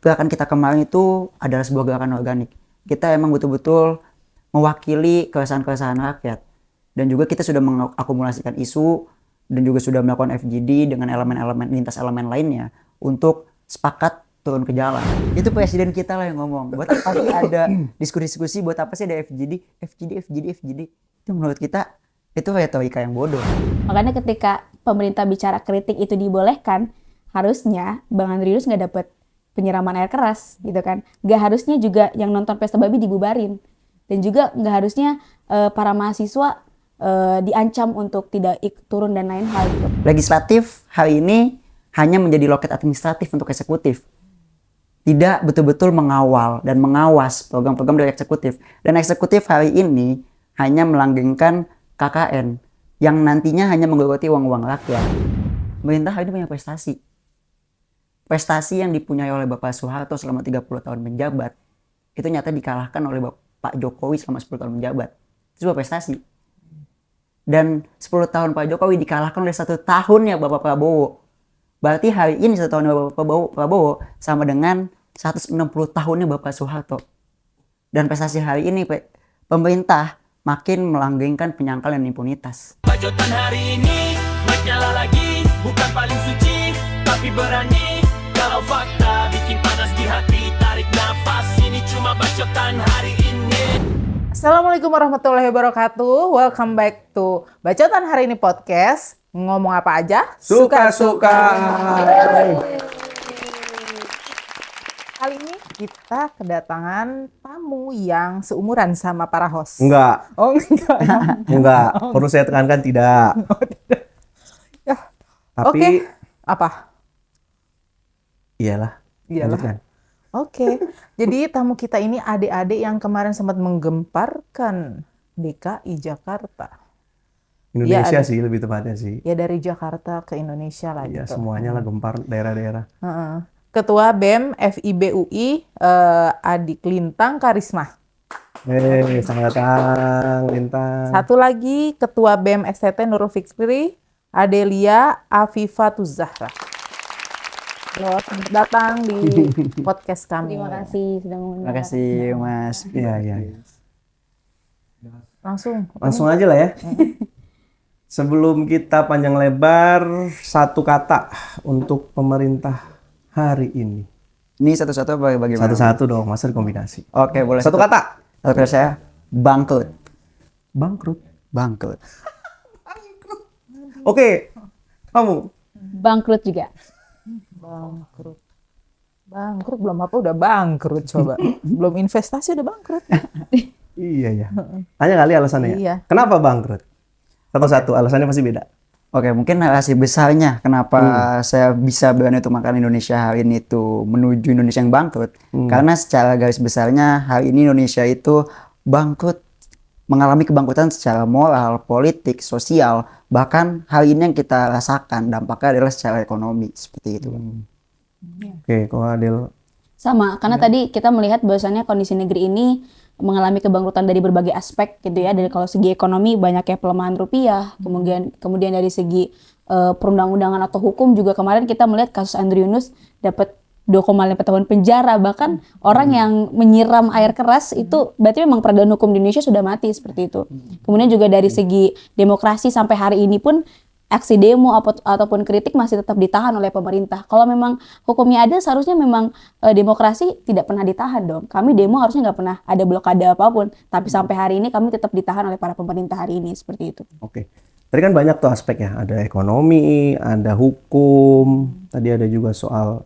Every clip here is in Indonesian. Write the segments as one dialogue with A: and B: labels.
A: gerakan kita kemarin itu adalah sebuah gerakan organik. Kita emang betul-betul mewakili keresahan-keresahan rakyat. Dan juga kita sudah mengakumulasikan isu dan juga sudah melakukan FGD dengan elemen-elemen lintas elemen lainnya untuk sepakat turun ke jalan. Itu presiden kita lah yang ngomong. Buat apa sih ada diskusi-diskusi, buat apa sih ada FGD. Itu menurut kita itu retorika yang bodoh.
B: Makanya ketika pemerintah bicara kritik itu dibolehkan, harusnya Bang Andrius nggak dapet penyiraman air keras gitu kan. Nggak harusnya juga yang nonton pesta babi dibubarin. Dan juga nggak harusnya para mahasiswa diancam untuk tidak turun dan lain hal gitu.
A: Legislatif hari ini hanya menjadi loket administratif untuk eksekutif. Tidak betul-betul mengawal dan mengawas program-program dari eksekutif. Dan eksekutif hari ini hanya melanggengkan KKN yang nantinya hanya menggerogoti uang-uang rakyat. Pemerintah hari ini punya prestasi. Prestasi yang dipunyai oleh Bapak Soeharto selama 30 tahun menjabat, itu nyata dikalahkan oleh Pak Jokowi selama 10 tahun menjabat. Itu sebuah prestasi. Dan 10 tahun Pak Jokowi dikalahkan oleh 1 tahunnya Bapak Prabowo. Berarti hari ini 1 tahunnya Bapak Prabowo sama dengan 160 tahunnya Bapak Soeharto. Dan prestasi hari ini pemerintah makin melanggengkan penyangkal dan impunitas.
C: Bacotan hari ini menyala lagi, bukan paling suci, tapi berani. Kalau fakta bikin panas di hati, tarik nafas, ini cuma bacotan hari ini.
D: Assalamualaikum warahmatullahi wabarakatuh. Welcome back to Bacotan Hari Ini Podcast. Ngomong apa aja?
E: Suka-suka.
D: Kali ini kita kedatangan tamu yang seumuran sama para host.
E: Enggak.
D: Oh enggak.
E: Enggak. Perlu saya tekankan tidak.
D: Ya.
E: Tapi
D: Oke. Apa?
E: Iyalah. Lanjutkan.
D: Oke. Jadi tamu kita ini adik-adik yang kemarin sempat menggemparkan DKI Jakarta.
E: Indonesia
D: Ya,
E: sih lebih tepatnya sih.
D: Ya dari Jakarta ke Indonesia lah
E: Iya,
D: gitu.
E: semuanya lah gempar daerah-daerah.
D: Ketua BEM FIB UI Adik Lintang Karisma.
E: Selamat datang Lintang.
D: Satu lagi Ketua BEM STT Nurul Fikri Adelia Afifatuz Zahra. Selamat datang di podcast kami.
B: Terima kasih sudah mengundang.
A: Terima kasih Mas.
E: Iya.
D: Langsung
E: Langsung aja lah ya. Sebelum kita panjang lebar, satu kata untuk pemerintah hari ini.
A: Ini satu-satu apa bagaimana?
E: Satu-satu dong, masa dikombinasi.
A: Oke, boleh.
E: Satu kata.
A: Satu kata saya bangkrut.
E: Bangkrut. Oke, kamu.
B: Bangkrut juga.
D: Bangkrut belum apa udah bangkrut coba. Belum investasi udah bangkrut.
E: Iya ya. Tanya kali alasannya.
D: Iya.
E: Kenapa bangkrut? Satu-satu, alasannya pasti beda.
A: Oke, mungkin narasi besarnya kenapa saya bisa berani untuk makan Indonesia hari ini itu menuju Indonesia yang bangkrut. Karena secara garis besarnya hari ini Indonesia itu bangkrut, mengalami kebangkrutan secara moral, politik, sosial. Bahkan hari ini yang kita rasakan dampaknya adalah secara ekonomi, seperti itu.
E: Oke, kok Adel?
B: Sama, karena tadi kita melihat bahwasannya kondisi negeri ini mengalami kebangkrutan dari berbagai aspek gitu ya. Dari kalau segi ekonomi banyaknya pelemahan rupiah, kemudian dari segi perundang-undangan atau hukum juga kemarin kita melihat kasus Andri Yunus dapat 2,5 tahun penjara, bahkan orang yang menyiram air keras itu berarti memang peradilan hukum di Indonesia sudah mati seperti itu. Kemudian juga dari segi demokrasi sampai hari ini pun aksi demo ataupun kritik masih tetap ditahan oleh pemerintah. Kalau memang hukumnya ada, seharusnya memang demokrasi tidak pernah ditahan dong. Kami demo harusnya nggak pernah ada blokade apapun, tapi sampai hari ini kami tetap ditahan oleh para pemerintah hari ini seperti itu.
E: Oke. Tadi kan banyak tuh aspeknya. Ada ekonomi, ada hukum, tadi ada juga soal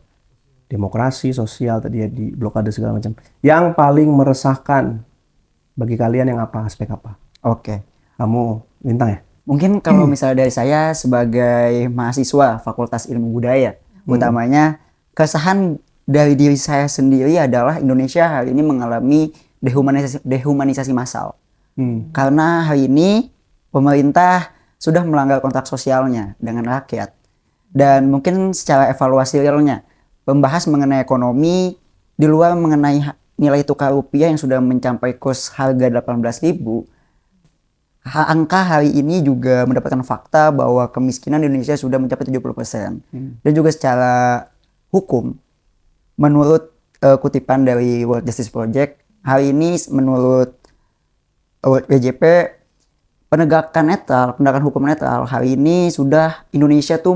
E: demokrasi, sosial, tadi ya di blokade segala macam. Yang paling meresahkan bagi kalian yang apa? Aspek apa?
A: Oke.
E: Kamu Lintang ya?
A: Mungkin kalau misalnya dari saya sebagai mahasiswa Fakultas Ilmu Budaya, utamanya keresahan dari diri saya sendiri adalah Indonesia hari ini mengalami dehumanisasi massal. Karena hari ini pemerintah sudah melanggar kontrak sosialnya dengan rakyat. Dan mungkin secara evaluasi realnya, membahas mengenai ekonomi di luar mengenai nilai tukar rupiah yang sudah mencapai kurs harga 18.000. Angka hari ini juga mendapatkan fakta bahwa kemiskinan di Indonesia sudah mencapai 70%. Dan juga secara hukum, menurut kutipan dari World Justice Project. Hari ini menurut WJP, penegakan hukum netral hari ini sudah Indonesia tuh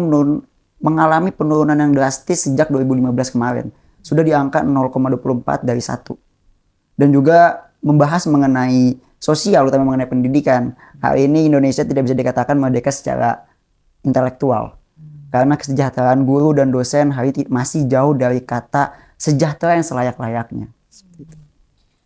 A: mengalami penurunan yang drastis sejak 2015 kemarin. Sudah di angka 0,24 dari 1. Dan juga membahas mengenai sosial, utama mengenai pendidikan. Hari ini Indonesia tidak bisa dikatakan merdeka secara intelektual. Karena kesejahteraan guru dan dosen hari ini masih jauh dari kata sejahtera yang selayak-layaknya.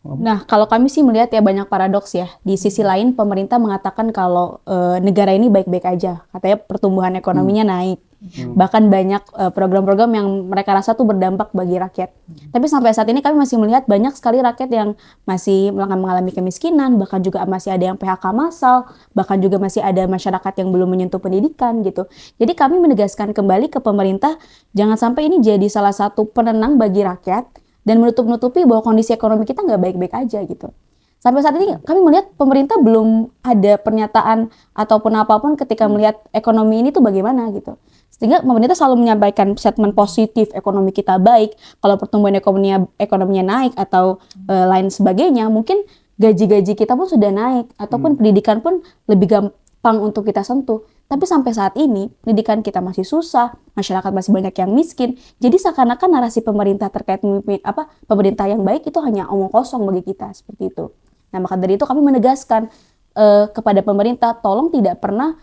B: Nah, kalau kami sih melihat ya banyak paradoks ya. Di sisi lain pemerintah mengatakan kalau negara ini baik-baik aja. Katanya pertumbuhan ekonominya naik. Bahkan banyak program-program yang mereka rasa tuh berdampak bagi rakyat. Tapi sampai saat ini kami masih melihat banyak sekali rakyat yang masih mengalami kemiskinan, bahkan juga masih ada yang PHK massal, bahkan juga masih ada masyarakat yang belum menyentuh pendidikan gitu. Jadi kami menegaskan kembali ke pemerintah, jangan sampai ini jadi salah satu penenang bagi rakyat dan menutup-nutupi bahwa kondisi ekonomi kita nggak baik-baik aja gitu. Sampai saat ini kami melihat pemerintah belum ada pernyataan ataupun apapun ketika melihat ekonomi ini tuh bagaimana gitu. Sehingga pemerintah selalu menyampaikan statement positif, ekonomi kita baik, kalau pertumbuhan ekonominya naik atau lain sebagainya, mungkin gaji-gaji kita pun sudah naik ataupun pendidikan pun lebih gampang untuk kita sentuh. Tapi sampai saat ini pendidikan kita masih susah, masyarakat masih banyak yang miskin. Jadi seakan-akan narasi pemerintah terkait pemerintah yang baik itu hanya omong kosong bagi kita seperti itu. Nah, maka dari itu kami menegaskan kepada pemerintah, tolong tidak pernah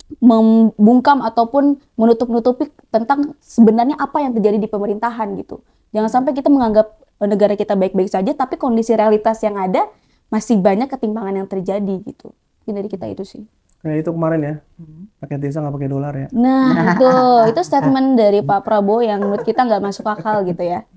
B: membungkam ataupun menutup-nutupi tentang sebenarnya apa yang terjadi di pemerintahan gitu. Jangan sampai kita menganggap negara kita baik-baik saja, tapi kondisi realitas yang ada masih banyak ketimpangan yang terjadi gitu. Mungkin dari kita itu sih.
E: Kayak itu kemarin ya, pakai desa nggak pakai dolar ya.
B: Nah itu statement dari Pak Prabowo yang menurut kita nggak masuk akal gitu ya.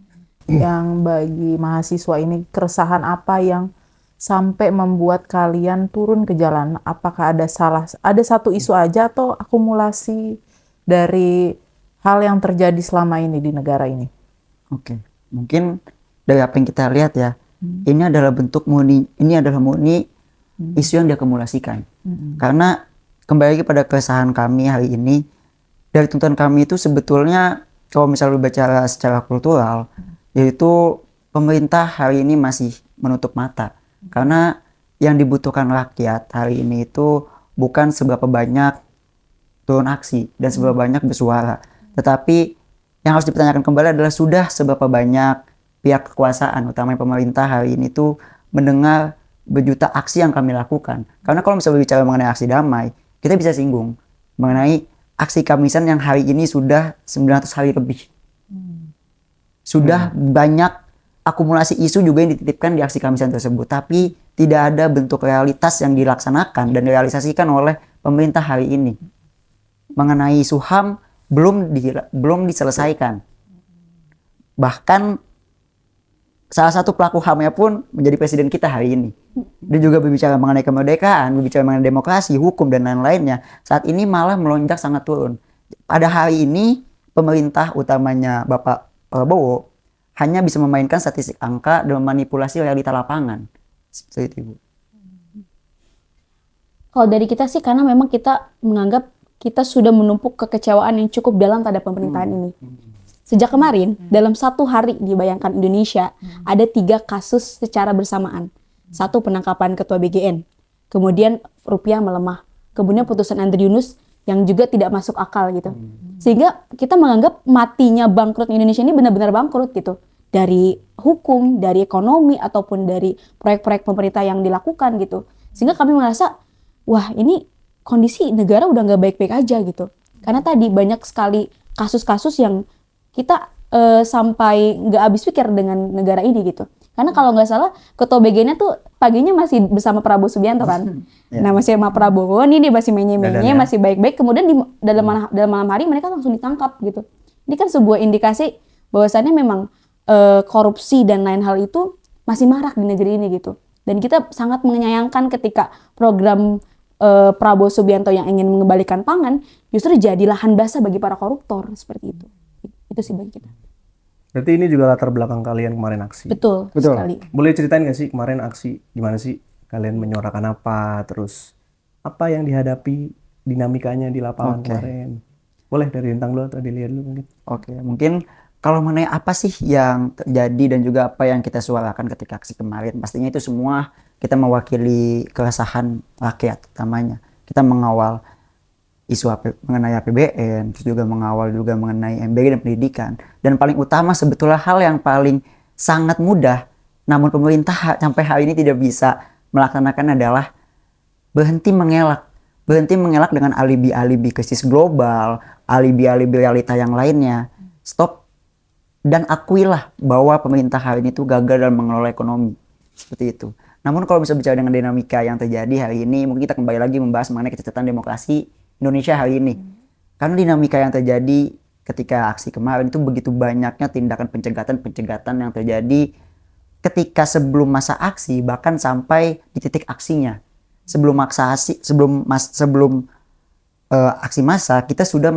D: Yang bagi mahasiswa ini keresahan apa yang sampai membuat kalian turun ke jalan? Apakah ada satu isu aja atau akumulasi dari hal yang terjadi selama ini di negara ini?
A: Oke, mungkin dari apa yang kita lihat ya, ini adalah murni isu yang diakumulasikan. Karena kembali lagi pada keresahan kami hari ini, dari tuntutan kami itu sebetulnya kalau misalnya berbicara secara kultural, yaitu pemerintah hari ini masih menutup mata. Karena yang dibutuhkan rakyat hari ini itu bukan seberapa banyak turun aksi dan seberapa banyak bersuara. Tetapi yang harus dipertanyakan kembali adalah sudah seberapa banyak pihak kekuasaan, utamanya pemerintah hari ini tuh mendengar berjuta aksi yang kami lakukan. Karena kalau misalnya bicara mengenai aksi damai, kita bisa singgung mengenai aksi Kamisan yang hari ini sudah 900 hari lebih. Sudah banyak akumulasi isu juga yang dititipkan di aksi Kamisan tersebut, tapi tidak ada bentuk realitas yang dilaksanakan dan direalisasikan oleh pemerintah hari ini. Mengenai isu HAM belum diselesaikan. Bahkan salah satu pelaku HAM-nya pun menjadi presiden kita hari ini. Dia juga berbicara mengenai kemerdekaan, berbicara mengenai demokrasi, hukum dan lain-lainnya. Saat ini malah melonjak sangat turun. Pada hari ini pemerintah utamanya Bapak Prabowo hanya bisa memainkan statistik angka dan memanipulasi realita lapangan. Seperti itu, Bu.
B: Kalau dari kita sih karena memang kita menganggap kita sudah menumpuk kekecewaan yang cukup dalam terhadap pemerintahan ini. Sejak kemarin, dalam satu hari dibayangkan Indonesia, ada 3 kasus secara bersamaan. 1 penangkapan ketua BGN, kemudian rupiah melemah, kemudian putusan Andri Yunus yang juga tidak masuk akal gitu. Sehingga kita menganggap matinya bangkrut Indonesia ini benar-benar bangkrut gitu. Dari hukum, dari ekonomi, ataupun dari proyek-proyek pemerintah yang dilakukan gitu. Sehingga kami merasa, wah ini kondisi negara udah nggak baik-baik aja gitu. Karena tadi banyak sekali kasus-kasus yang kita sampai nggak habis pikir dengan negara ini gitu. Karena kalau nggak salah ketua BGN-nya tuh paginya masih bersama Prabowo Subianto kan. Nah masih sama Prabowo, ini dia masih menye-menye, masih baik-baik. Kemudian dalam malam hari mereka langsung ditangkap gitu. Ini kan sebuah indikasi bahwasannya memang korupsi dan lain hal itu masih marak di negeri ini gitu. Dan kita sangat menyayangkan ketika program Prabowo Subianto yang ingin mengembalikan pangan justru jadi lahan basah bagi para koruptor seperti itu. Itu sih bagi kita.
E: Berarti ini juga latar belakang kalian kemarin aksi.
B: Betul. Sekali.
E: Boleh ceritain nggak sih kemarin aksi gimana sih? Kalian menyuarakan apa? Terus apa yang dihadapi dinamikanya di lapangan kemarin? Boleh dari Lintang dulu atau dilihat dulu mungkin.
A: Oke, mungkin Kalau mengenai apa sih yang terjadi dan juga apa yang kita suarakan ketika aksi kemarin, pastinya itu semua kita mewakili keresahan rakyat utamanya. Kita mengawal isu mengenai APBN, terus juga mengawal juga mengenai MBG dan pendidikan. Dan paling utama sebetulnya hal yang paling sangat mudah, namun pemerintah sampai hari ini tidak bisa melaksanakan adalah berhenti mengelak. Berhenti mengelak dengan alibi-alibi krisis global, alibi-alibi realita yang lainnya. Stop dan akuilah bahwa pemerintah hari ini tuh gagal dalam mengelola ekonomi. Seperti itu. Namun kalau bisa bicara dengan dinamika yang terjadi hari ini, mungkin kita kembali lagi membahas mengenai kecacatan demokrasi Indonesia hari ini. Karena dinamika yang terjadi ketika aksi kemarin itu begitu banyaknya tindakan pencegatan yang terjadi ketika sebelum masa aksi, bahkan sampai di titik aksinya. Sebelum aksi massa, kita sudah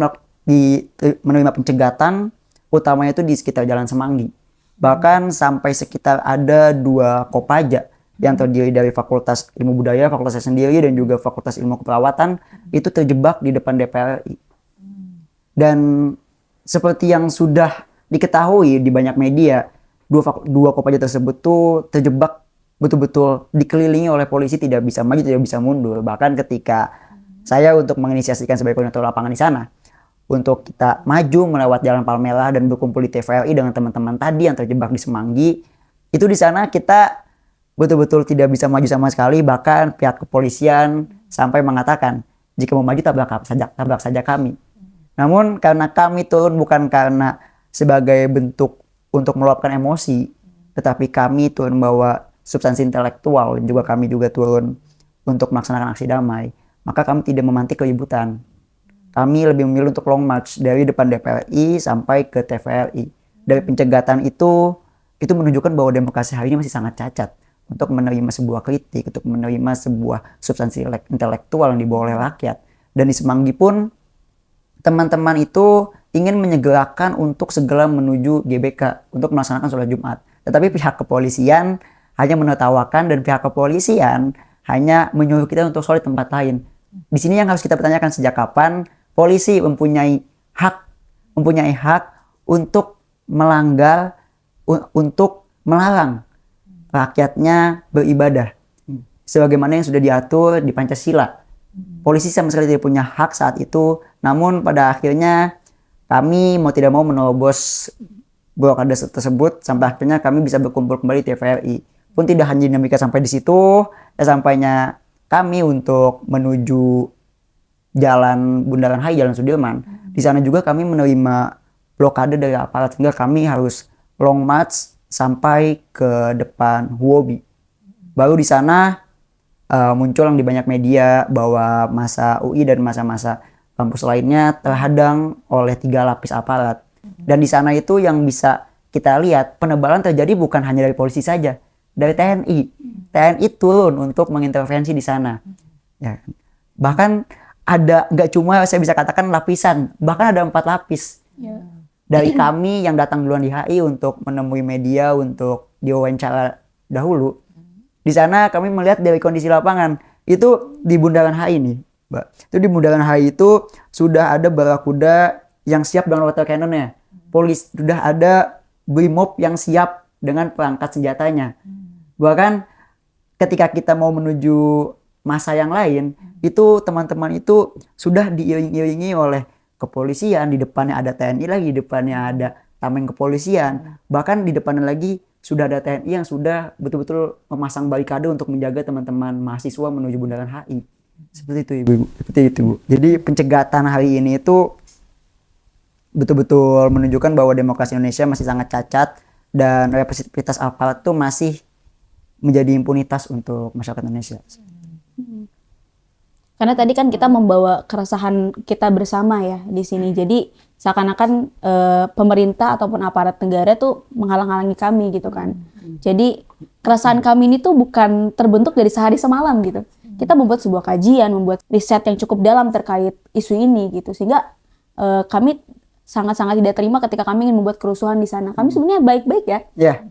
A: menerima pencegatan, utamanya itu di sekitar Jalan Semanggi. Bahkan sampai sekitar ada 2 Kopaja yang terdiri dari Fakultas Ilmu Budaya, fakultasnya sendiri, dan juga Fakultas Ilmu Keperawatan, itu terjebak di depan DPR RI. Dan seperti yang sudah diketahui di banyak media, dua Kopaja tersebut tuh terjebak betul-betul dikelilingi oleh polisi, tidak bisa maju, tidak bisa mundur. Bahkan ketika saya untuk menginisiasikan sebagai koordinator lapangan di sana, untuk kita maju melewat Jalan Palmerah dan berkumpul di TVRI dengan teman-teman tadi yang terjebak di Semanggi, itu di sana kita betul-betul tidak bisa maju sama sekali. Bahkan pihak kepolisian sampai mengatakan, jika mau maju tabrak saja kami. Namun karena kami turun bukan karena sebagai bentuk untuk meluapkan emosi, tetapi kami turun bawa substansi intelektual, dan juga kami juga turun untuk melaksanakan aksi damai, maka kami tidak memantik keributan. Kami lebih memilih untuk long march dari depan DPRI sampai ke TVRI. Dari pencegatan itu menunjukkan bahwa demokrasi hari ini masih sangat cacat untuk menerima sebuah kritik, untuk menerima sebuah substansi intelektual yang dibawa oleh rakyat. Dan di Semanggi pun teman-teman itu ingin menyegerakan untuk segera menuju GBK untuk melaksanakan sholat Jumat. Tetapi pihak kepolisian hanya menertawakan, dan pihak kepolisian hanya menyuruh kita untuk sholat tempat lain. Di sini yang harus kita pertanyakan, sejak kapan polisi mempunyai hak untuk melanggar, untuk melarang rakyatnya beribadah sebagaimana yang sudah diatur di Pancasila. Polisi sama sekali tidak punya hak saat itu. Namun pada akhirnya kami mau tidak mau menerobos blokade tersebut sampai akhirnya kami bisa berkumpul kembali di TVRI. Pun tidak hanya dinamika sampai di situ, sampainya kami untuk menuju Jalan Bundaran HI, Jalan Sudirman. Di sana juga kami menerima blokade dari aparat, sehingga kami harus long march sampai ke depan Huobi. Baru di sana muncul yang di banyak media bahwa masa UI dan masa-masa kampus lainnya terhadang oleh 3 lapis aparat. Dan di sana itu yang bisa kita lihat, penebalan terjadi bukan hanya dari polisi saja, dari TNI. TNI turun untuk mengintervensi di sana. Ya. Bahkan ada, nggak cuma saya bisa katakan lapisan, bahkan ada 4 lapis. Dari kami yang datang duluan di HI untuk menemui media, untuk diwawancara dahulu. Di sana kami melihat dari kondisi lapangan, itu di Bundaran HI nih, Mbak. Itu di Bundaran HI itu sudah ada barakuda yang siap dengan water cannon-nya. Polisi sudah ada Brimob yang siap dengan perangkat senjatanya. Bahkan ketika kita mau menuju masa yang lain, itu teman-teman itu sudah diiring-iringi oleh kepolisian. Di depannya ada TNI lagi, di depannya ada tameng kepolisian. Bahkan di depannya lagi sudah ada TNI yang sudah betul-betul memasang barikade untuk menjaga teman-teman mahasiswa menuju Bundaran HI. Seperti itu, Ibu. Seperti itu, Bu. Jadi pencegatan hari ini itu betul-betul menunjukkan bahwa demokrasi Indonesia masih sangat cacat, dan representativitas aparat itu masih menjadi impunitas untuk masyarakat Indonesia.
B: Karena tadi kan kita membawa keresahan kita bersama ya di sini. Jadi seakan-akan pemerintah ataupun aparat negara tuh menghalang-halangi kami gitu kan. Jadi keresahan kami ini tuh bukan terbentuk dari sehari semalam gitu. Kita membuat sebuah kajian, membuat riset yang cukup dalam terkait isu ini gitu. Sehingga kami sangat-sangat tidak terima ketika kami ingin membuat kerusuhan di sana. Kami sebenarnya baik-baik ya.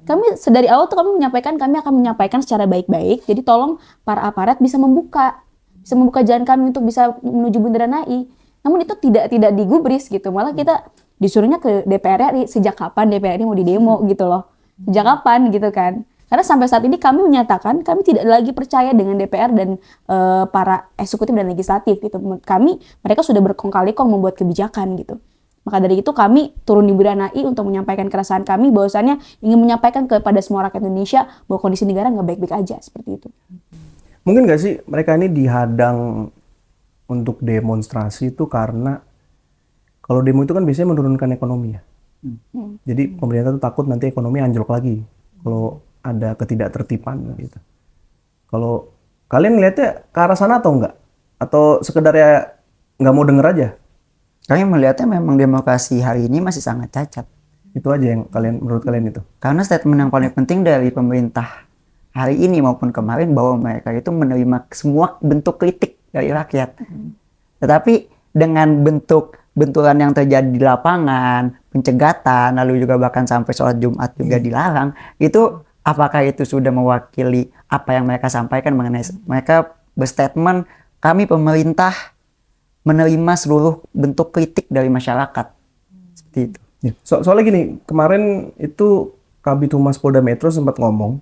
B: Kami dari awal tuh kami akan menyampaikan secara baik-baik. Jadi tolong para aparat bisa membuka jalan kami untuk bisa menuju Bundaran HI. Namun itu tidak digubris gitu. Malah kita disuruhnya ke DPR RI. Sejak kapan DPR RI mau didemo gitu loh? Sejak kapan gitu kan? Karena sampai saat ini kami menyatakan kami tidak lagi percaya dengan DPR dan para eksekutif dan legislatif gitu. Mereka sudah berkong kali kong membuat kebijakan gitu. Maka dari itu kami turun di Bundaran HI untuk menyampaikan keresahan kami bahwasannya ingin menyampaikan kepada semua rakyat Indonesia bahwa kondisi negara nggak baik-baik aja seperti itu.
E: Mungkin nggak sih mereka ini dihadang untuk demonstrasi itu karena kalau demo itu kan biasanya menurunkan ekonomi ya. Jadi pemerintah tuh takut nanti ekonomi anjlok lagi kalau ada ketidaktertiban gitu. Kalau kalian ngelihatnya ke arah sana atau enggak? Atau sekedar ya nggak mau denger aja?
A: Kami melihatnya memang demokrasi hari ini masih sangat cacat.
E: Itu aja yang menurut kalian itu.
A: Karena statement yang paling penting dari pemerintah hari ini maupun kemarin bahwa mereka itu menerima semua bentuk kritik dari rakyat. Tetapi dengan benturan yang terjadi di lapangan, pencegatan, lalu juga bahkan sampai sholat Jumat juga dilarang, itu apakah itu sudah mewakili apa yang mereka sampaikan mengenai mereka berstatement kami pemerintah menerima seluruh bentuk kritik dari masyarakat. Seperti itu.
E: Ya. Soalnya gini, kemarin itu Kabid Humas Polda Metro sempat ngomong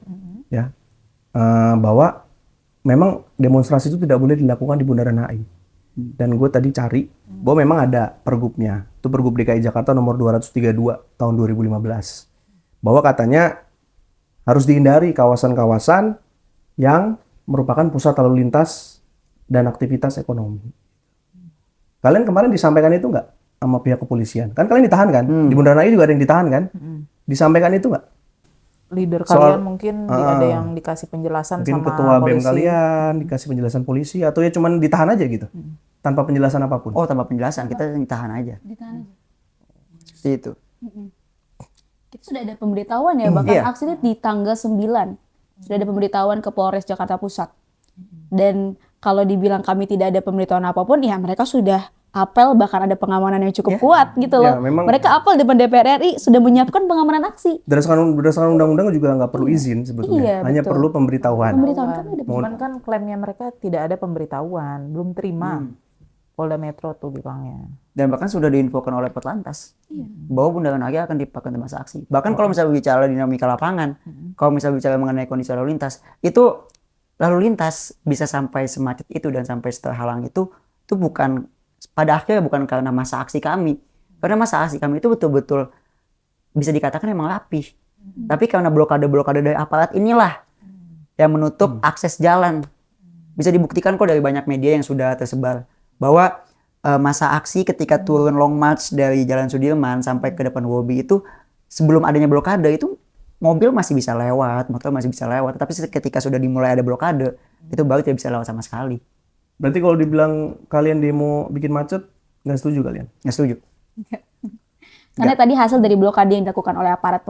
E: ya bahwa memang demonstrasi itu tidak boleh dilakukan di Bundaran HI. Dan gue tadi cari bahwa memang ada pergubnya. Itu Pergub DKI Jakarta nomor 232 tahun 2015. Bahwa katanya harus dihindari kawasan-kawasan yang merupakan pusat lalu lintas dan aktivitas ekonomi. Kalian kemarin disampaikan itu nggak sama pihak kepolisian? Kan kalian ditahan kan? Di Bundaran HI juga ada yang ditahan kan? Disampaikan itu nggak?
D: Leader kalian mungkin ada yang dikasih penjelasan
E: Mungkin
D: sama
E: ketua BEM
D: polisi.
E: kalian dikasih penjelasan polisi atau ya cuman ditahan aja gitu? Tanpa penjelasan apapun?
A: Oh, tanpa penjelasan, kita ditahan aja.
B: Ditahan aja.
A: Seperti itu.
B: Kita sudah ada pemberitahuan ya, bahkan
A: Iya.
B: aksi itu di tanggal 9. Sudah ada pemberitahuan ke Polres Jakarta Pusat. Dan kalau dibilang kami tidak ada pemberitahuan apapun, ya mereka sudah apel, bahkan ada pengamanan yang cukup kuat gitu loh.
E: Ya, memang-
B: Mereka apel depan DPR RI sudah menyiapkan pengamanan aksi.
E: Berdasarkan undang-undang juga nggak perlu izin sebetulnya,
B: Iya,
E: hanya
B: betul.
E: perlu pemberitahuan.
B: Pemberitahuan kami ada
D: Cuman kan klaimnya mereka tidak ada pemberitahuan, belum terima. Polda Metro tuh bilangnya.
A: Dan bahkan sudah diinfokan oleh Perlantas bahwa Bundaran HI akan dipakai untuk masa aksi. Bahkan kalau misalnya bicara dinamika lapangan, kalau misalnya bicara mengenai kondisi lalu lintas, itu lalu lintas bisa sampai semacet itu dan sampai terhalang itu bukan pada akhirnya bukan karena masa aksi kami. Karena masa aksi kami itu betul-betul bisa dikatakan memang rapih. Tapi karena blokade-blokade dari aparat inilah yang menutup akses jalan. Bisa dibuktikan kok dari banyak media yang sudah tersebar bahwa masa aksi ketika turun long march dari Jalan Sudirman sampai ke depan Wobi itu sebelum adanya blokade itu mobil masih bisa lewat, motor masih bisa lewat. Tapi ketika sudah dimulai ada blokade itu baru tidak bisa lewat sama sekali.
E: Berarti kalau dibilang kalian demo bikin macet, nggak setuju kalian?
A: Nggak setuju.
B: Karena tadi hasil dari blokade yang dilakukan oleh aparat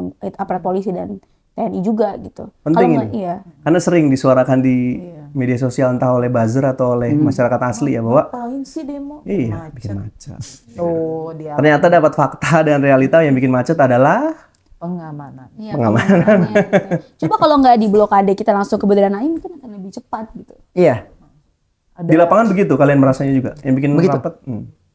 B: polisi dan TNI juga gitu.
E: Penting
B: Kalau
E: ini.
B: iya.
E: Karena sering disuarakan di media sosial entah oleh buzzer atau oleh masyarakat asli ya bahwa
D: Ngapain sih demo?
E: iya bikin macet.
D: Oh, dia
E: Ternyata dapat fakta dan realita yang bikin macet adalah
D: pengamanan.
B: Iya, pengamanannya, gitu. Coba kalau nggak di blokade kita langsung ke Bundaran HI mungkin akan lebih cepat gitu.
A: Iya.
E: di lapangan begitu kalian merasanya juga yang bikin
A: Begitu.
E: rapat.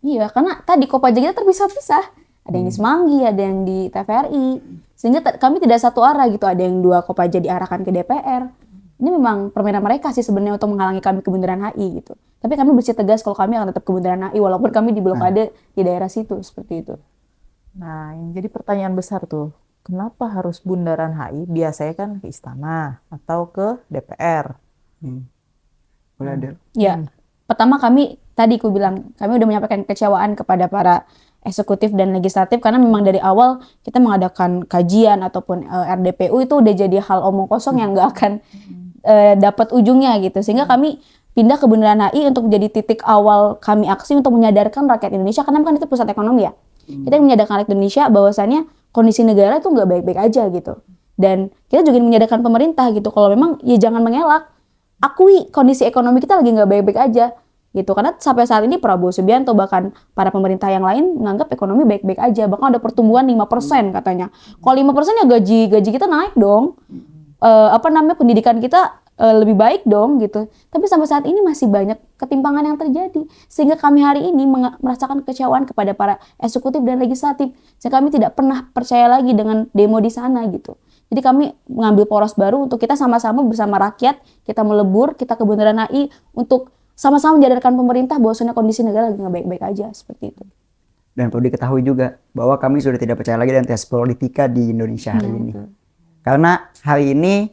B: Iya, karena tadi Kopaja kita terpisah-pisah. Ada yang di Semanggi, ada yang di TVRI. Sehingga kami tidak satu arah gitu. Ada yang dua Kopaja diarahkan ke DPR. Ini memang permainan mereka sih sebenarnya untuk menghalangi kami ke Bundaran HI gitu. Tapi kami bersih tegas kalau kami akan tetap ke Bundaran HI walaupun kami di blokade di daerah situ seperti itu.
D: Nah, yang jadi pertanyaan besar tuh, kenapa harus Bundaran HI? Biasanya kan ke istana atau ke DPR.
A: Boleh ada.
B: Ya, pertama kami tadi aku bilang kami udah menyampaikan kekecewaan kepada para eksekutif dan legislatif karena memang dari awal kita mengadakan kajian ataupun RDPU itu udah jadi hal omong kosong yang nggak akan dapat ujungnya gitu. Sehingga kami pindah ke Bundaran HI untuk menjadi titik awal kami aksi untuk menyadarkan rakyat Indonesia karena kan itu pusat ekonomi ya. Kita menyadarkan rakyat Indonesia bahwasannya kondisi negara itu nggak baik-baik aja gitu. Dan kita juga menyadarkan pemerintah gitu kalau memang ya jangan mengelak. Akui kondisi ekonomi kita lagi nggak baik-baik aja gitu. Karena sampai saat ini Prabowo Subianto bahkan para pemerintah yang lain menganggap ekonomi baik-baik aja. Bahkan ada pertumbuhan 5% katanya. Kalau 5% ya gaji kita naik dong. Pendidikan kita lebih baik dong gitu. Tapi sampai saat ini masih banyak ketimpangan yang terjadi. Sehingga kami hari ini merasakan kekecewaan kepada para eksekutif dan legislatif. Sehingga kami tidak pernah percaya lagi dengan demo di sana gitu. Jadi kami mengambil poros baru untuk kita sama-sama bersama rakyat, kita melebur, kita ke Bundaran HI untuk sama-sama menyadarkan pemerintah bahwasanya kondisi negara lagi nggak baik-baik aja, seperti itu.
A: Dan perlu diketahui juga bahwa kami sudah tidak percaya lagi dengan tes politika di Indonesia hari ini. Karena hari ini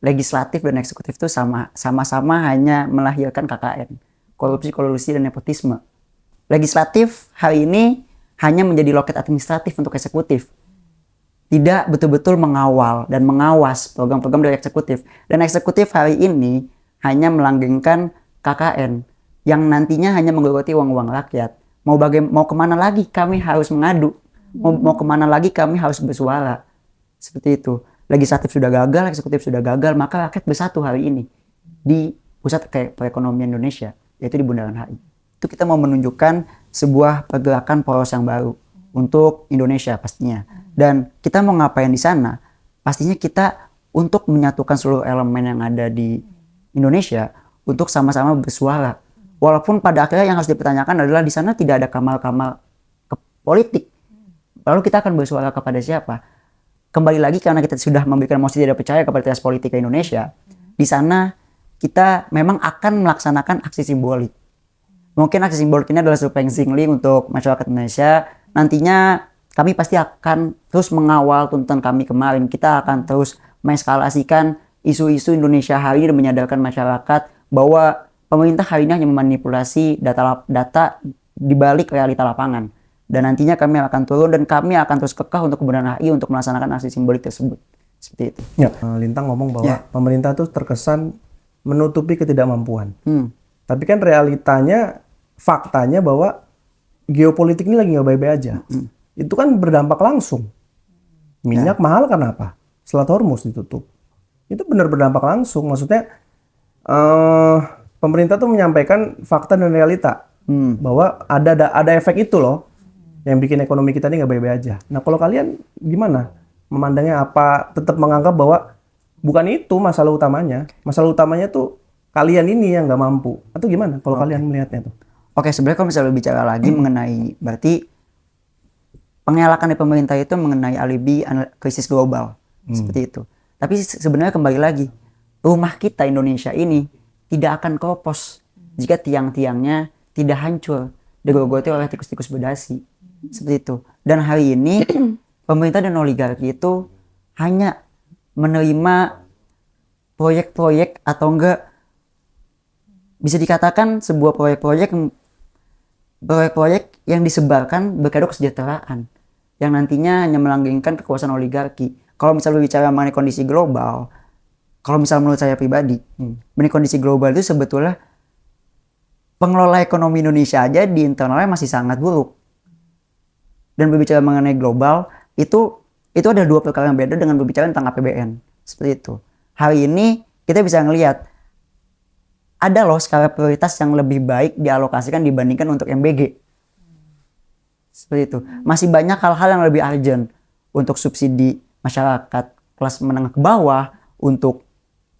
A: legislatif dan eksekutif itu sama-sama hanya melahirkan KKN, korupsi, kolusi, dan nepotisme. Legislatif hari ini hanya menjadi loket administratif untuk eksekutif. Tidak betul-betul mengawal dan mengawas program-program dari eksekutif. Dan eksekutif hari ini hanya melanggengkan KKN yang nantinya hanya menggerogoti uang-uang rakyat. Mau kemana lagi kami harus mengadu? Mau kemana lagi kami harus bersuara? Seperti itu. Legislatif sudah gagal, eksekutif sudah gagal, maka rakyat bersatu hari ini di pusat perekonomian Indonesia, yaitu di Bundaran HI. Itu kita mau menunjukkan sebuah pergerakan poros yang baru untuk Indonesia pastinya. Dan kita mau ngapain di sana? Pastinya kita untuk menyatukan seluruh elemen yang ada di Indonesia untuk sama-sama bersuara. Walaupun pada akhirnya yang harus dipertanyakan adalah di sana tidak ada kamal-kamal politik. Lalu kita akan bersuara kepada siapa? Kembali lagi karena kita sudah memberikan mosi tidak percaya kepada tes politika Indonesia. Di sana kita memang akan melaksanakan aksi simbolik. Mungkin aksi simbolik ini adalah survei singling untuk masyarakat Indonesia. Nantinya kami pasti akan terus mengawal tuntutan kami kemarin. Kita akan terus mengeskalasikan isu-isu Indonesia hari ini dan menyadarkan masyarakat bahwa pemerintah hari ini hanya memanipulasi data di balik realita lapangan. Dan nantinya kami akan turun dan kami akan terus kekeh untuk Bundaran HI untuk melaksanakan aksi simbolik tersebut. Seperti itu.
E: Ya, Lintang ngomong bahwa pemerintah tuh terkesan menutupi ketidakmampuan. Tapi kan realitanya, faktanya bahwa geopolitik ini lagi nggak baik-baik aja. Itu kan berdampak langsung. Minyak mahal karena apa? Selat Hormuz ditutup. Itu benar berdampak langsung. Maksudnya pemerintah tuh menyampaikan fakta dan realita bahwa ada efek itu loh yang bikin ekonomi kita ini nggak baik-baik aja. Nah kalau kalian gimana memandangnya? Apa tetap menganggap bahwa bukan itu masalah utamanya? Masalah utamanya tuh kalian ini yang nggak mampu atau gimana? Kalau kalian melihatnya tuh?
A: Oke, sebenarnya kalau misalnya bicara lagi mengenai berarti pengelakan dari pemerintah itu mengenai alibi krisis global seperti itu. Tapi sebenarnya kembali lagi rumah kita Indonesia ini tidak akan kopos jika tiang-tiangnya tidak hancur digerogoti oleh tikus-tikus berdasi. Seperti itu. Dan hari ini pemerintah dan oligarki itu hanya menerima proyek-proyek atau enggak bisa dikatakan sebuah proyek-proyek yang disebarkan berkedok kesejahteraan yang nantinya hanya melanggengkan kekuasaan oligarki. Kalau misalnya bicara mengenai kondisi global, kalau misalnya menurut saya pribadi, mengenai kondisi global itu sebetulnya pengelola ekonomi Indonesia aja di internalnya masih sangat buruk. Dan berbicara mengenai global, itu ada dua perkara yang beda dengan berbicara tentang APBN. Seperti itu. Hari ini kita bisa ngelihat ada loh skala prioritas yang lebih baik dialokasikan dibandingkan untuk MBG. Seperti itu. Masih banyak hal-hal yang lebih urgent untuk subsidi masyarakat kelas menengah ke bawah, untuk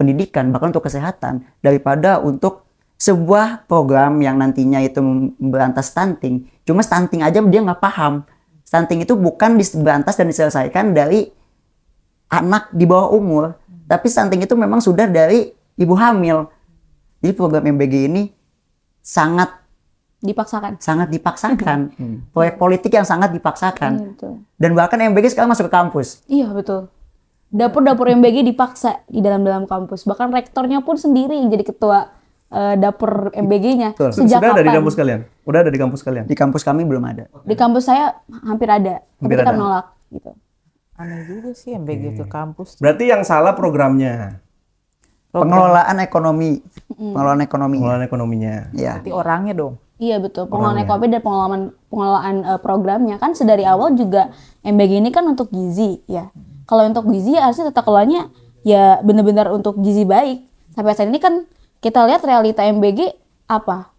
A: pendidikan, bahkan untuk kesehatan, daripada untuk sebuah program yang nantinya itu memberantas stunting. Cuma stunting aja dia nggak paham. Stunting itu bukan diberantas dan diselesaikan dari anak di bawah umur, tapi stunting itu memang sudah dari ibu hamil. Jadi program MBG ini sangat dipaksakan. Proyek politik yang sangat dipaksakan. Dan bahkan MBG sekarang masuk ke kampus.
B: Iya betul. Dapur-dapur MBG dipaksa di dalam kampus. Bahkan rektornya pun sendiri yang jadi ketua dapur MBG-nya. Sejak
E: Sudah ada di
B: kapan?
E: kampus kalian? Udah ada di kampus kalian?
A: Di kampus kami belum ada.
B: Di kampus saya hampir ada, tapi kita menolak gitu.
D: Aneh juga sih MBG ke kampus.
E: Berarti yang salah programnya,
A: Pengelolaan ekonomi. Pengelolaan
E: ekonominya.
A: Ya.
D: Berarti orangnya dong.
B: Iya betul, pengelolaan ekonomi dan pengelolaan programnya kan sedari awal juga MBG ini kan untuk gizi ya. Kalau untuk gizi ya harusnya tata kelolanya ya benar-benar untuk gizi baik. Sampai saat ini kan kita lihat realita MBG apa?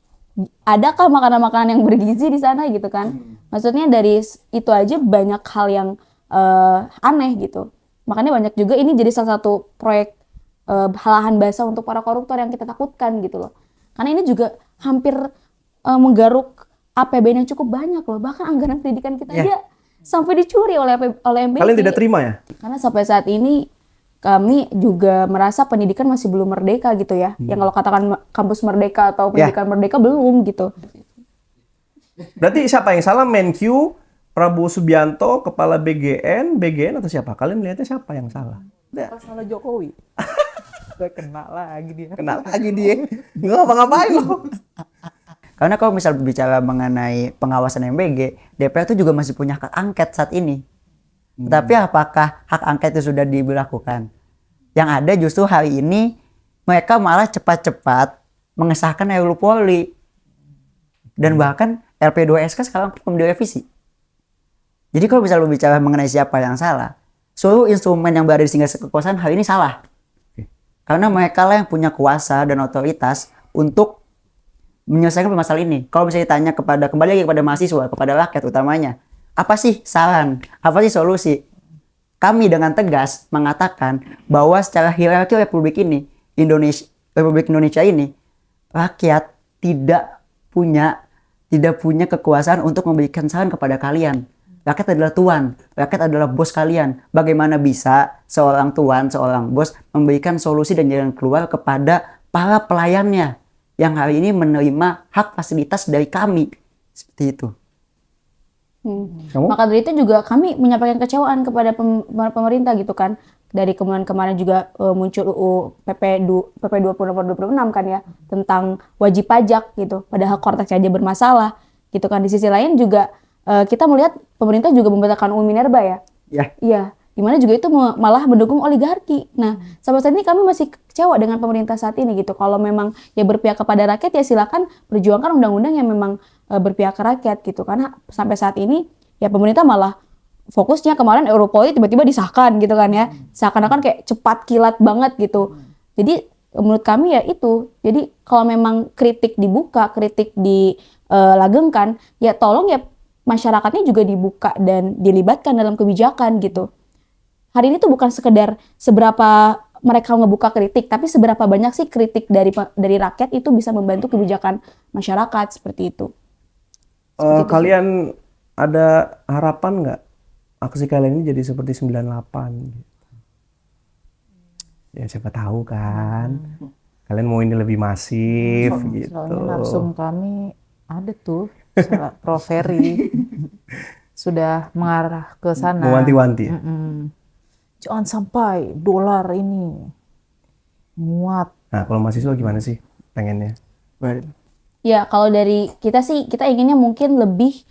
B: Adakah makanan-makanan yang bergizi di sana gitu kan? Maksudnya dari itu aja banyak hal yang aneh gitu. Makanya banyak juga ini jadi salah satu proyek lahan basah untuk para koruptor yang kita takutkan gitu loh. Karena ini juga hampir menggaruk APBN yang cukup banyak loh. Bahkan anggaran pendidikan kita aja sampai dicuri oleh MBG.
E: Kalian tidak terima ya?
B: Karena sampai saat ini kami juga merasa pendidikan masih belum merdeka gitu ya. Yang kalau katakan kampus merdeka atau pendidikan merdeka belum gitu.
E: Berarti siapa yang salah? Menkyu, Prabowo Subianto, Kepala BGN atau siapa? Kalian melihatnya siapa yang salah?
D: Salah Jokowi. Udah kena lagi dia.
E: Kenal lagi dia. Nggak ngapa-ngapain loh.
A: Karena kalau misal bicara mengenai pengawasan MBG, DPR itu juga masih punya hak angket saat ini. Tapi apakah hak angket itu sudah diberlakukan? Yang ada justru hari ini mereka malah cepat-cepat mengesahkan RUU Polri. Dan bahkan LP2SK sekarang belum direvisi. Jadi kalau misal bicara mengenai siapa yang salah, seluruh instrumen yang berada di singgah kekuasaan hari ini salah. Karena mereka lah yang punya kuasa dan otoritas untuk menyelesaikan permasalahan ini. Kalau misalnya ditanya kembali lagi kepada mahasiswa, kepada rakyat utamanya, apa sih saran, apa sih solusi? Kami dengan tegas mengatakan bahwa secara hierarki Republik Indonesia ini, rakyat tidak punya kekuasaan untuk memberikan saran kepada kalian. Rakyat adalah tuan, rakyat adalah bos kalian. Bagaimana bisa seorang tuan, seorang bos memberikan solusi dan jalan keluar kepada para pelayannya yang hari ini menerima hak fasilitas dari kami? Seperti itu.
B: Maka dari itu juga kami menyampaikan kecewaan kepada pemerintah gitu kan. Dari kemarin juga muncul UU PP 20 nomor 26 kan ya, tentang wajib pajak gitu. Padahal konteks aja bermasalah gitu kan. Di sisi lain juga kita melihat pemerintah juga membatalkan UU Minerba ya. Iya, dimana juga itu malah mendukung oligarki. Nah, sampai saat ini kami masih kecewa dengan pemerintah saat ini gitu. Kalau memang ya berpihak kepada rakyat ya silakan perjuangkan undang-undang yang memang berpihak ke rakyat gitu. Karena sampai saat ini ya pemerintah malah fokusnya kemarin RUU Polri tiba-tiba disahkan gitu kan ya. Seakan-akan kayak cepat kilat banget gitu. Jadi menurut kami ya itu. Jadi kalau memang kritik dibuka, kritik dilanggengkan, ya tolong ya masyarakatnya juga dibuka dan dilibatkan dalam kebijakan gitu. Hari ini tuh bukan sekedar seberapa mereka ngebuka kritik, tapi seberapa banyak sih kritik dari rakyat itu bisa membantu kebijakan masyarakat seperti itu.
E: Kalian ada harapan nggak aksi kalian ini jadi seperti 98 gitu? Ya siapa tahu kan. Kalian mau ini lebih masif gitu.
D: Soalnya narsum kami ada tuh, Prof. Ferry sudah mengarah ke sana.
E: Mewanti-wanti ya?
D: Jangan sampai dolar ini muat.
E: Nah kalau mahasiswa gimana sih pengennya?
B: Ya kalau dari kita sih, kita inginnya mungkin lebih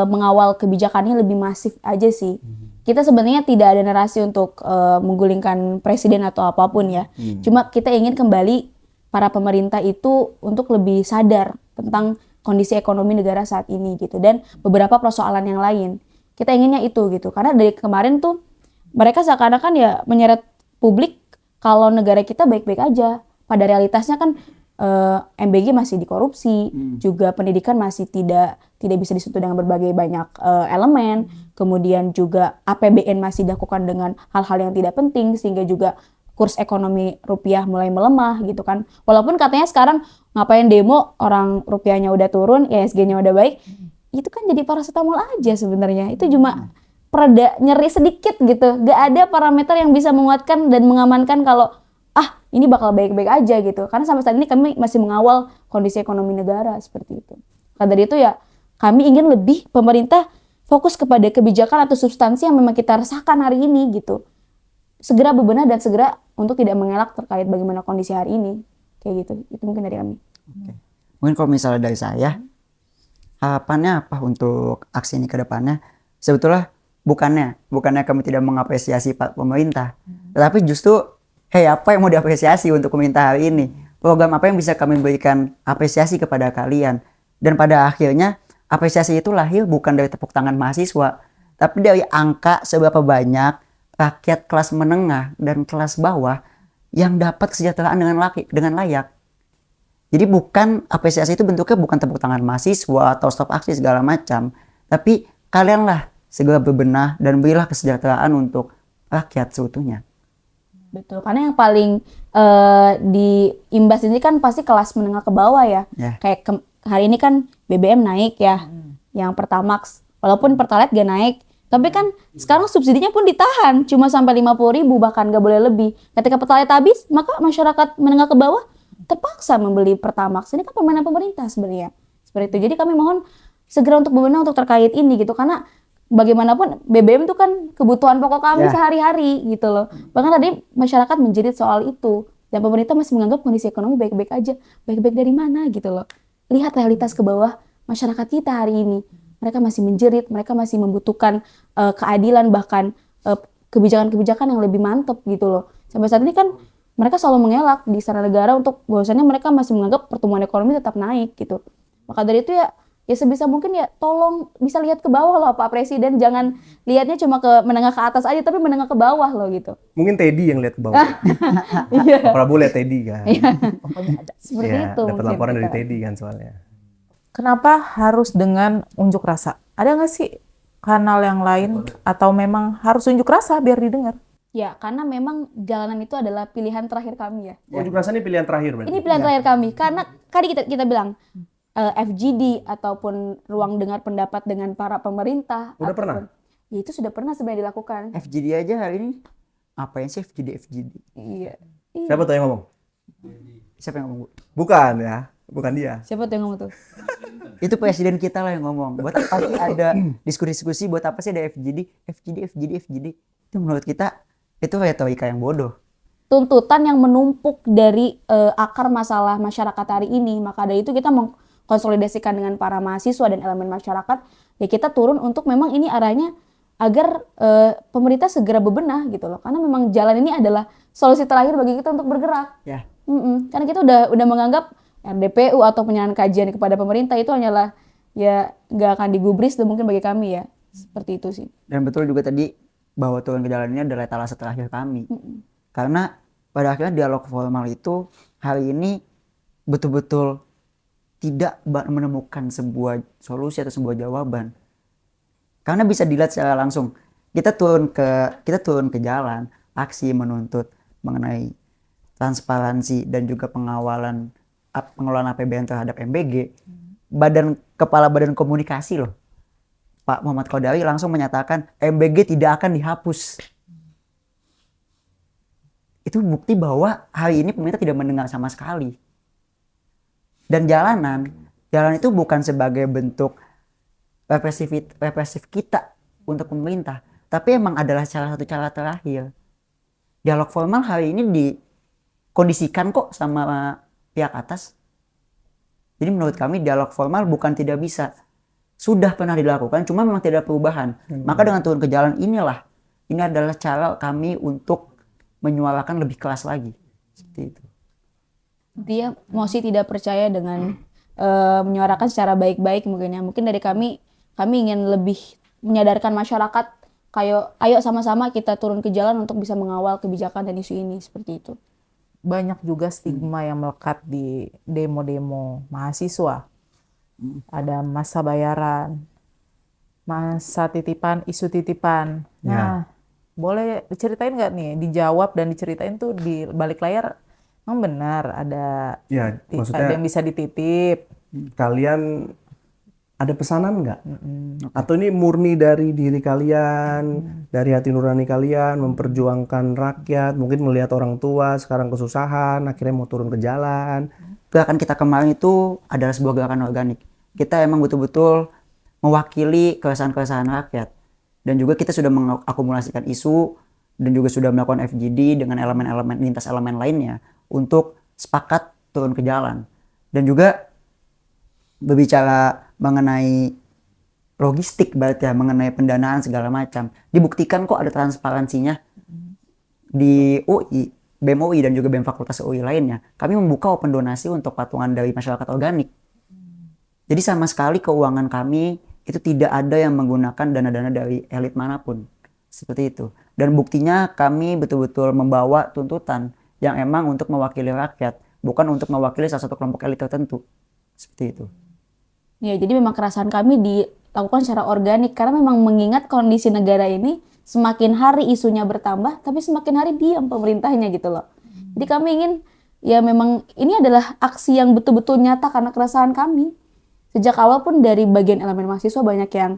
B: mengawal kebijakannya lebih masif aja sih. Kita sebenarnya tidak ada narasi untuk menggulingkan presiden atau apapun ya. Cuma kita ingin kembali para pemerintah itu untuk lebih sadar tentang kondisi ekonomi negara saat ini gitu. Dan beberapa persoalan yang lain. Kita inginnya itu gitu. Karena dari kemarin tuh mereka seakan-akan ya menyeret publik kalau negara kita baik-baik aja. Pada realitasnya kan MBG masih dikorupsi, juga pendidikan masih tidak bisa disentuh dengan berbagai banyak elemen, kemudian juga APBN masih dilakukan dengan hal-hal yang tidak penting, sehingga juga kurs ekonomi rupiah mulai melemah gitu kan. Walaupun katanya sekarang ngapain demo, orang rupiahnya udah turun, ISG-nya udah baik, itu kan jadi paracetamol aja sebenarnya. Itu cuma pereda nyeri sedikit gitu, gak ada parameter yang bisa menguatkan dan mengamankan kalau ini bakal baik-baik aja gitu. Karena sampai saat ini kami masih mengawal kondisi ekonomi negara seperti itu. Karena dari itu ya kami ingin lebih pemerintah fokus kepada kebijakan atau substansi yang memang kita rasakan hari ini gitu. Segera bebenah dan segera untuk tidak mengelak terkait bagaimana kondisi hari ini. Kayak gitu. Itu mungkin dari kami.
A: Mungkin kalau misalnya dari saya, harapannya apa untuk aksi ini ke depannya? Sebetulnya bukannya kami tidak mengapresiasi pemerintah, tetapi justru apa yang mau diapresiasi untuk pemerintah hari ini? Program apa yang bisa kami berikan apresiasi kepada kalian? Dan pada akhirnya apresiasi itu lahir bukan dari tepuk tangan mahasiswa, tapi dari angka seberapa banyak rakyat kelas menengah dan kelas bawah yang dapat kesejahteraan dengan layak. Jadi bukan apresiasi itu bentuknya bukan tepuk tangan mahasiswa atau stop aksi segala macam, tapi kalianlah segera berbenah dan berilah kesejahteraan untuk rakyat seutuhnya.
B: Betul, karena yang paling diimbas ini kan pasti kelas menengah ke bawah ya.
A: Ya.
B: Kayak hari ini kan BBM naik ya, yang Pertamax. Walaupun Pertalite gak naik, tapi kan sekarang subsidinya pun ditahan, cuma sampai 50.000 bahkan gak boleh lebih. Ketika Pertalite habis, maka masyarakat menengah ke bawah terpaksa membeli Pertamax. Ini kan permainan pemerintah sebenarnya. Seperti itu. Jadi kami mohon segera untuk bebenah untuk terkait ini gitu, karena bagaimanapun BBM itu kan kebutuhan pokok kami
A: Ya.
B: sehari-hari gitu loh. Bahkan tadi masyarakat menjerit soal itu dan pemerintah masih menganggap kondisi ekonomi baik-baik aja. Baik-baik dari mana gitu loh. Lihat realitas ke bawah masyarakat kita hari ini. Mereka masih menjerit, mereka masih membutuhkan keadilan, bahkan kebijakan-kebijakan yang lebih mantap gitu loh. Sampai saat ini kan mereka selalu mengelak di istana negara untuk bahwasannya mereka masih menganggap pertumbuhan ekonomi tetap naik gitu. Maka dari itu ya sebisa mungkin ya tolong bisa lihat ke bawah loh Pak Presiden, jangan lihatnya cuma ke menengah ke atas aja tapi menengah ke bawah loh gitu.
E: Mungkin Teddy yang lihat ke bawah.
B: Iya.
E: Pak Prabowo lihat Teddy kan.
B: Seperti
E: Ya,
B: itu.
E: dapat
B: mungkin
E: laporan dari
B: kita.
E: Teddy kan soalnya.
D: Kenapa harus dengan unjuk rasa? Ada nggak sih kanal yang lain atau memang harus unjuk rasa biar didengar?
B: Ya, karena memang jalanan itu adalah pilihan terakhir kami ya.
E: Unjuk rasa ini pilihan terakhir berarti.
B: Ini pilihan terakhir kami karena tadi kita bilang FGD ataupun ruang dengar pendapat dengan para pemerintah.
E: Udah pernah?
B: Ya itu sudah pernah sebenarnya dilakukan.
A: FGD aja hari ini apain sih FGD?
B: Iya.
E: Siapa tuh yang ngomong?
A: Siapa yang ngomong, Bu?
E: Bukan ya, bukan dia.
B: Siapa tuh yang ngomong tuh?
A: Itu presiden kita lah yang ngomong. Buat apa sih ada diskusi-diskusi, buat apa sih ada FGD? Itu menurut kita itu retorika yang bodoh.
B: Tuntutan yang menumpuk dari akar masalah masyarakat hari ini. Maka dari itu kita mengkonsolidasikan dengan para mahasiswa dan elemen masyarakat. Ya kita turun untuk memang ini arahnya agar pemerintah segera bebenah gitu loh. Karena memang jalan ini adalah solusi terakhir bagi kita untuk bergerak.
A: Ya.
B: Karena kita udah menganggap RDPU atau penyerahan kajian kepada pemerintah itu hanyalah ya nggak akan digubris tuh mungkin bagi kami ya. Seperti itu sih.
A: Dan betul juga tadi bahwa turun ke jalan ini adalah etalase terakhir kami. Karena pada akhirnya dialog formal itu hari ini betul-betul tidak menemukan sebuah solusi atau sebuah jawaban. Karena bisa dilihat secara langsung. Kita turun ke jalan, aksi menuntut mengenai transparansi dan juga pengelolaan APBN terhadap MBG. Kepala Badan Komunikasi loh, Pak Muhammad Qaudari langsung menyatakan MBG tidak akan dihapus. Itu bukti bahwa hari ini pemerintah tidak mendengar sama sekali. Dan jalan itu bukan sebagai bentuk represif kita untuk pemerintah, tapi emang adalah salah satu cara terakhir. Dialog formal hari ini dikondisikan kok sama pihak atas. Jadi menurut kami dialog formal bukan tidak bisa, sudah pernah dilakukan, cuma memang tidak ada perubahan. Maka dengan turun ke jalan ini adalah cara kami untuk menyuarakan lebih keras lagi. Seperti itu.
B: Dia masih tidak percaya dengan menyuarakan secara baik-baik mungkin ya. Mungkin dari kami ingin lebih menyadarkan masyarakat kayak ayo sama-sama kita turun ke jalan untuk bisa mengawal kebijakan dan isu ini seperti itu.
D: Banyak juga stigma yang melekat di demo-demo mahasiswa. Ada masa bayaran, masa titipan, isu titipan. Nah, boleh diceritain nggak nih? Dijawab dan diceritain tuh di balik layar. Emang benar ada
E: Ya,
D: ada
E: maksudnya
D: yang bisa dititip.
E: kalian ada pesanan nggak? Atau ini murni dari diri kalian, dari hati nurani kalian, memperjuangkan rakyat, mungkin melihat orang tua sekarang kesusahan, akhirnya mau turun ke jalan.
A: Gerakan kita kemarin itu adalah sebuah gerakan organik. Kita emang betul-betul mewakili keresahan-keresahan rakyat. Dan juga kita sudah mengakumulasikan isu dan juga sudah melakukan FGD dengan lintas elemen lainnya untuk sepakat turun ke jalan. Dan juga berbicara mengenai logistik berarti ya, mengenai pendanaan segala macam. Dibuktikan kok ada transparansinya di UI, BEM UI dan juga BEM Fakultas UI lainnya. Kami membuka open donasi untuk patungan dari masyarakat organik. Jadi sama sekali keuangan kami itu tidak ada yang menggunakan dana-dana dari elit manapun. Seperti itu. Dan buktinya kami betul-betul membawa tuntutan yang emang untuk mewakili rakyat, bukan untuk mewakili salah satu kelompok elit tertentu. Seperti itu.
B: Ya, jadi memang kerasan kami dilakukan secara organik karena memang mengingat kondisi negara ini semakin hari isunya bertambah, tapi semakin hari diam pemerintahnya gitu loh. Jadi kami ingin, ya memang ini adalah aksi yang betul-betul nyata karena keresahan kami. Sejak awal pun dari bagian elemen mahasiswa banyak yang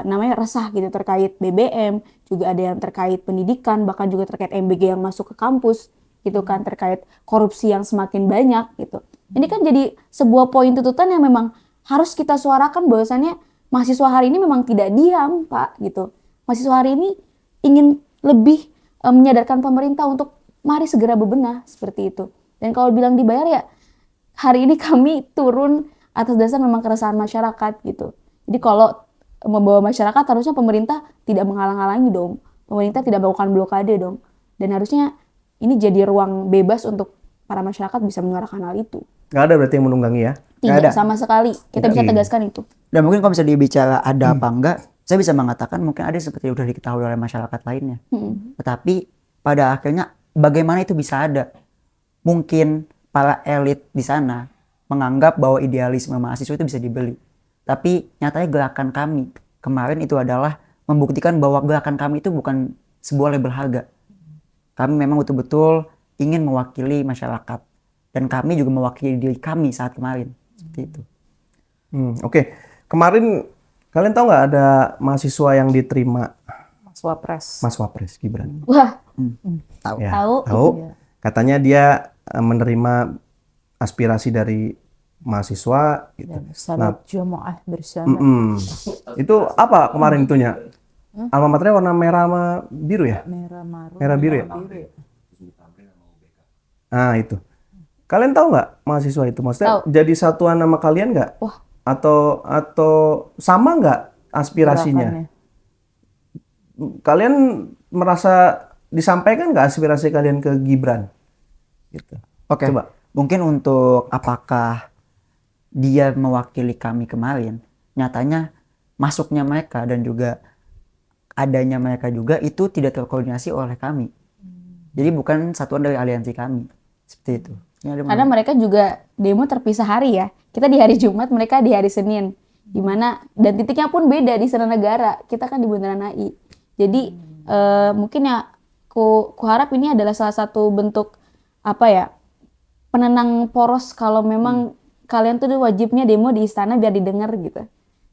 B: namanya resah gitu terkait BBM, juga ada yang terkait pendidikan, bahkan juga terkait MBG yang masuk ke kampus gitu kan, terkait korupsi yang semakin banyak gitu. Ini kan jadi sebuah poin tuntutan yang memang harus kita suarakan bahwasannya mahasiswa hari ini memang tidak diam, Pak, gitu. Mahasiswa hari ini ingin lebih menyadarkan pemerintah untuk mari segera bebenah seperti itu. Dan kalau bilang dibayar ya hari ini kami turun atas dasar memang keresahan masyarakat gitu. Jadi kalau membawa masyarakat harusnya pemerintah tidak menghalang-halangi dong. Pemerintah tidak melakukan blokade dong. Dan harusnya ini jadi ruang bebas untuk para masyarakat bisa menyuarakan hal itu.
E: Nggak ada berarti yang menunggangi ya?
B: Tidak
A: ada.
B: sama sekali. Kita bisa tegaskan itu.
A: Dan mungkin kalau bisa dibicara ada apa enggak, saya bisa mengatakan mungkin ada seperti yang sudah diketahui oleh masyarakat lainnya. Tetapi pada akhirnya bagaimana itu bisa ada? Mungkin para elit di sana menganggap bahwa idealisme mahasiswa itu bisa dibeli. Tapi nyatanya gerakan kami kemarin itu adalah membuktikan bahwa gerakan kami itu bukan sebuah label harga. Kami memang betul-betul ingin mewakili masyarakat. Dan kami juga mewakili diri kami saat kemarin. Seperti itu.
E: Oke. Kemarin kalian tahu nggak ada mahasiswa yang diterima
D: Mas Wapres.
E: Mas Wapres Gibran?
B: Wah,
A: Tahu.
E: Ya,
B: Tahu.
E: tahu. Katanya dia menerima aspirasi dari mahasiswa gitu.
D: Dan salat jamaah bersama.
E: Itu apa kemarin itunya? Alma maternya warna merah sama biru ya?
D: Merah marun.
E: Merah biru ya? Nah itu. Kalian tahu nggak mahasiswa itu? Maksudnya
B: Tahu.
E: jadi satuan nama kalian nggak?
B: Wah.
E: Atau sama nggak aspirasinya?
D: Gerakannya.
E: Kalian merasa disampaikan nggak aspirasi kalian ke Gibran? Gitu.
A: Oke.
E: Coba.
A: Mungkin untuk apakah dia mewakili kami kemarin, nyatanya masuknya mereka dan juga adanya mereka juga itu tidak terkoordinasi oleh kami. Jadi bukan satuan dari aliansi kami. Seperti itu. Ini ada
B: Karena mereka juga demo terpisah hari ya. Kita di hari Jumat, mereka di hari Senin. Dimana, dan titiknya pun beda di Istana Negara. Kita kan di Bundaran HI. Jadi mungkin ya ku harap ini adalah salah satu bentuk apa ya, penenang poros kalau memang kalian tuh wajibnya demo di istana biar didengar gitu.